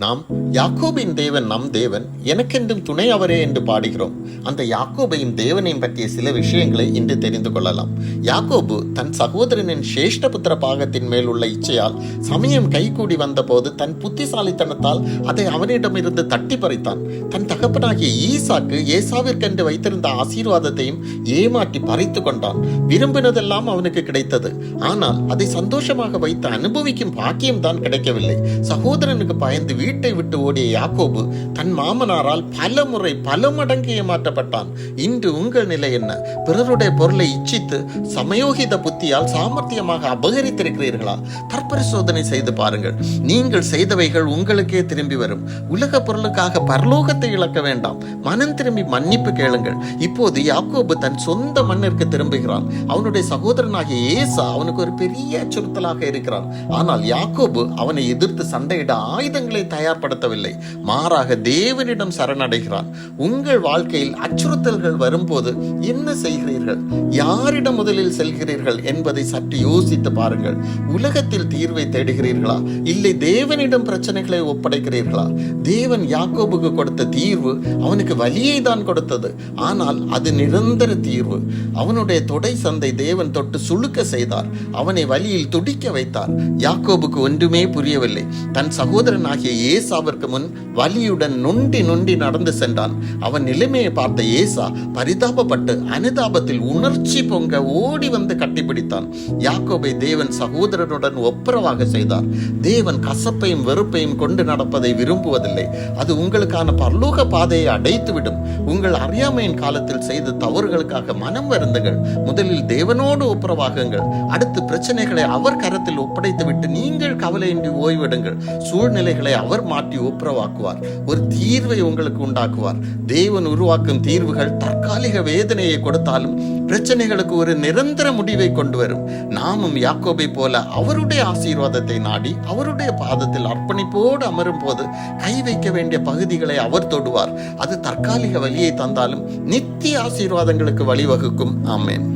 நாம் யாக்கோபின் தேவன் நம் தேவன், எனக்கென்றும் துணை அவரே என்று பாடுகிறோம். அந்த யாக்கோபையும் தேவனையும் பற்றிய சில விஷயங்களை இன்று தெரிந்து கொள்ளலாம். யாக்கோபு தன் சகோதரனின் சேஷ்ட புத்திர பாகத்தின் மேல் உள்ள இச்சையால் சமயம் கைகூடி வந்தபோது தன் புத்திசாலித்தனத்தால் அதை அவனிடமிருந்து தட்டி பறித்தான். தன் தகப்பனாகிய ஈசாக்கு ஏசாவிற்கென்று வைத்திருந்த ஆசீர்வாதத்தையும் ஏமாற்றி பறித்து கொண்டான். விரும்பினதெல்லாம் அவனுக்கு கிடைத்தது. ஆனால் அதை சந்தோஷமாக வைத்து அனுபவிக்கும் பாக்கியம் தான் கிடைக்கவில்லை. சகோதரனுக்கு பயந்து வீட்டை விட்டு ஓடிய யாக்கோபு தன் மாமனாரால் பல முறை பல மடங்கு ஏமாற்றப்பட்டான். இன்று உங்கள் நிலை என்ன? பிறருடைய பொருளை இச்சித்து சமயோகித புத்தியால் சாமர்த்தியமாக அபகரித்திருக்கிறீர்களா? தற்பரிசோதனை செய்து பாருங்கள். நீங்கள் செய்தவைகள் உங்களுக்கே திரும்பி வரும். உலக பொருளுக்காக பரலோகத்தை இழக்க வேண்டாம். மனம் திரும்பி மன்னிப்பு கேளுங்கள். இப்போது யாக்கோபு தன் சொந்த மண்ணிற்கு திரும்புகிறான். அவனுடைய சகோதரனாகிய ஏசா அவனுக்கு ஒரு பெரிய அச்சுறுத்தலாக இருக்கிறான். ஆனால் யாக்கோபு அவனை எதிர்த்து சண்டையிட ஆயுதங்களை தயார்படுத்தவில்லை. மாறாக தேவனிடம் சரணடைகிறான். உங்கள் வாழ்க்கையில் அச்சுறுத்தல்கள் வரும்போது என்ன செய்கிறீர்கள்? யாரிடம் முதலில் செல்கிறீர்கள் என்பதை சற்று யோசித்து பாருங்கள். உலகத்தில் தீர்வை தேடுகிறீர்களா, இல்லை தேவனிடம் பிரச்சனைகளை ஒப்படைக்கிறீர்களா? தேவன் யாக்கோபுக்கு கொடுத்த தீர்வு அவனுக்கு வலியை தான் கொடுத்தது. ஆனால் அது நிரந்தர தீர்வு. அவனுடைய தொடை சந்தை தேவன் தொட்டு சுளுக்க செய்தார். அவனை வலியில் துடிக்க வைத்தார். யாக்கோபுக்கு ஒன்றுமே புரியவில்லை. தன் சகோதரனாகிய ஏசாவிற்கு முன் வலியுடன் நொண்டி நொண்டி நடந்து சென்றான். அவன் நிலைமையை பார்த்த ஏசா பரிதாபப்பட்டு அனுதாபத்தில் உணர்ச்சி பொங்க ஓடி வந்து கட்டிப்பிடித்தான். யாக்கோபை தேவன் சகோதரனுடன் ஒப்புரவாக செய்தார். தேவன் கசப்பையும் வெறுப்பையும் கொண்டு நடப்பதை விரும்புவதில்லை. அது உங்களுக்கான பரலோக பாதையை அடைத்துவிடும். உங்கள் அறியாமையின் காலத்தில் செய்த தவறுகளுக்காக மனம் வருந்துங்கள். முதலில் தேவனோடு ஒப்புரவாகுங்கள். அடுத்து பிரச்சனைகளை அவர் கரத்தில் ஒப்படைத்துவிட்டு நீங்கள் கவலையின்றி ஓய்விடுங்கள். சூழ்நிலைகளை அவர் மாற்றி ஒப்புரவாக்குவார். ஒரு தீர்வை உங்களுக்கு உண்டாக்குவார். தேவன் உருவாக்கும் தீர்வுகள் தற்காலிக வேதனையை கொடுத்தாலும் பிரச்சனைகளுக்கு ஒரு நிரந்தர முடிவை கொண்டு வரும். நாமும் யாக்கோபை போல அவருடைய ஆசீர்வாதத்தை நாடி அவருடைய பாதத்தில் அர்ப்பணிப்போடு அமரும் போது கை வைக்க வேண்டிய பகுதிகளை அவர் தொடுவார். அது தற்காலிக வலியை தந்தாலும் நித்திய ஆசீர்வாதங்களுக்கு வழிவகுக்கும். ஆமென்.